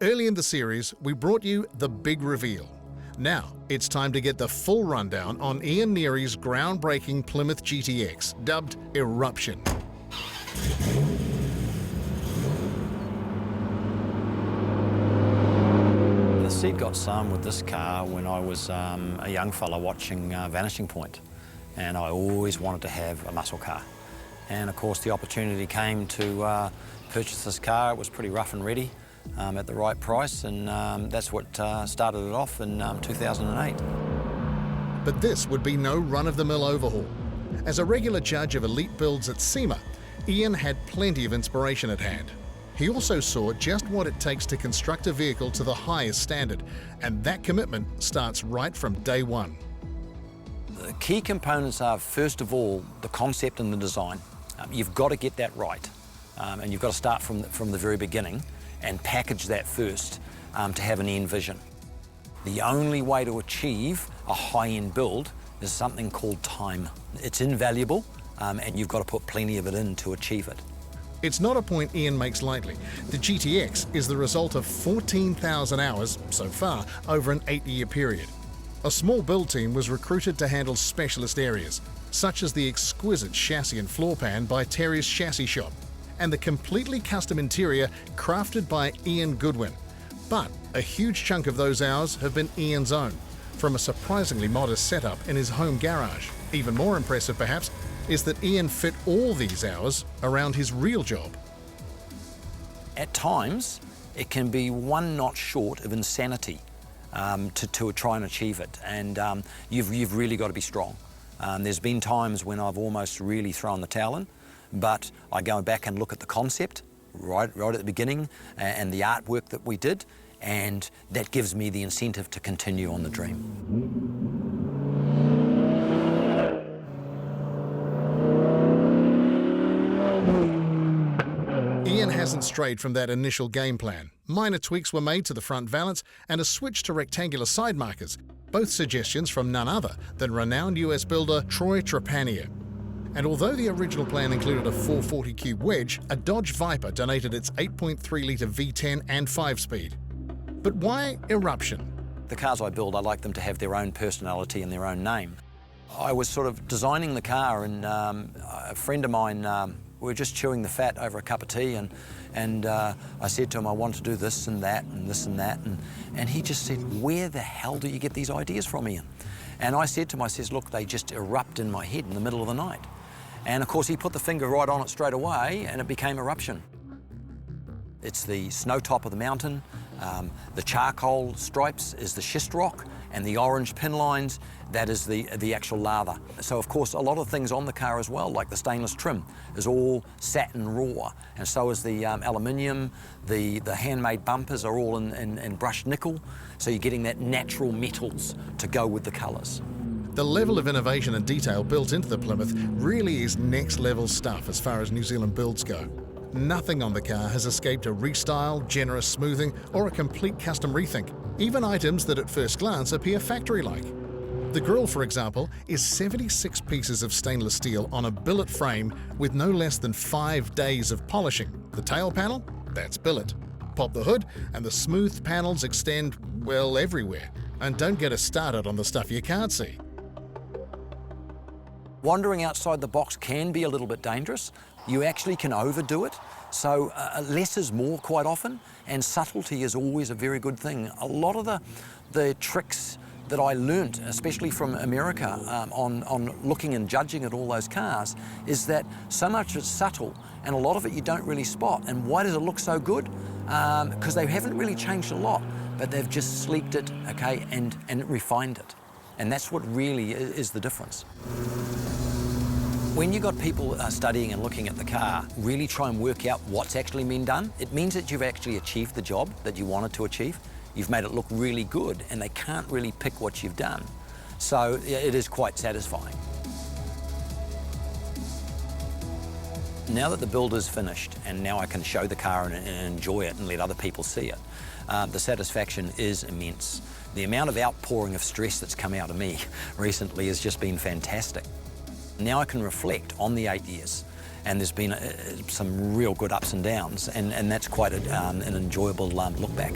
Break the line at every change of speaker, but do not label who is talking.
Early in the series, we brought you the big reveal. Now, it's time to get the full rundown on Ian Neary's groundbreaking Plymouth GTX, dubbed Eruption.
The seed got some with this car when I was a young fella watching Vanishing Point, and I always wanted to have a muscle car. And of course the opportunity came to purchase this car. It was pretty rough and ready at the right price, and that's what started it off in 2008.
But this would be no run-of-the-mill overhaul. As a regular judge of elite builds at SEMA, Ian had plenty of inspiration at hand. He also saw just what it takes to construct a vehicle to the highest standard, and that commitment starts right from day one.
The key components are, first of all, the concept and the design. You've got to get that right, and you've got to start from the very beginning and package that first to have an end vision. The only way to achieve a high-end build is something called time. It's invaluable, and you've got to put plenty of it in to achieve it.
It's not a point Ian makes lightly. The GTX is the result of 14,000 hours, so far, over an 8-year period. A small build team was recruited to handle specialist areas, such as the exquisite chassis and floor pan by Terry's Chassis Shop, and the completely custom interior crafted by Ian Goodwin. But a huge chunk of those hours have been Ian's own, from a surprisingly modest setup in his home garage. Even more impressive, perhaps, is that Ian fit all these hours around his real job.
At times, it can be one notch short of insanity to try and achieve it, and you've really got to be strong. There's been times when I've almost really thrown the towel in, but I go back and look at the concept right at the beginning and the artwork that we did, and that gives me the incentive to continue on the dream.
Ian hasn't strayed from that initial game plan. Minor tweaks were made to the front valance and a switch to rectangular side markers, both suggestions from none other than renowned US builder Troy Trepanier. And although the original plan included a 440 cube wedge, a Dodge Viper donated its 8.3-litre V10 and 5-speed. But why Eruption?
The cars I build, I like them to have their own personality and their own name. I was sort of designing the car, and a friend of mine, we were just chewing the fat over a cup of tea, and I said to him, I want to do this and that and this and that, and he just said, where the hell do you get these ideas from, Ian? And I said to him, I says, look, they just erupt in my head in the middle of the night. And of course he put the finger right on it straight away, and it became Eruption. It's the snow top of the mountain, the charcoal stripes is the schist rock, and the orange pin lines, that is the actual lather. So of course a lot of things on the car as well, like the stainless trim, is all satin raw, and so is the aluminium, the handmade bumpers are all in brushed nickel, so you're getting that natural metals to go with the colours.
The level of innovation and detail built into the Plymouth really is next-level stuff as far as New Zealand builds go. Nothing on the car has escaped a restyle, generous smoothing, or a complete custom rethink, even items that at first glance appear factory-like. The grille, for example, is 76 pieces of stainless steel on a billet frame with no less than 5 days of polishing. The tail panel? That's billet. Pop the hood, and the smooth panels extend, well, everywhere. And don't get us started on the stuff you can't see.
Wandering outside the box can be a little bit dangerous. You actually can overdo it, so less is more quite often, and subtlety is always a very good thing. A lot of the tricks that I learnt, especially from America, on looking and judging at all those cars, is that so much is subtle, and a lot of it you don't really spot. And why does it look so good? Because they haven't really changed a lot, but they've just sleeked it, okay, and refined it. And that's what really is the difference. When you've got people studying and looking at the car, really try and work out what's actually been done. It means that you've actually achieved the job that you wanted to achieve. You've made it look really good, and they can't really pick what you've done. So it is quite satisfying. Now that the build is finished, and now I can show the car and enjoy it and let other people see it, the satisfaction is immense. The amount of outpouring of stress that's come out of me recently has just been fantastic. Now I can reflect on the 8 years and there's been some real good ups and downs, and that's quite an enjoyable look back.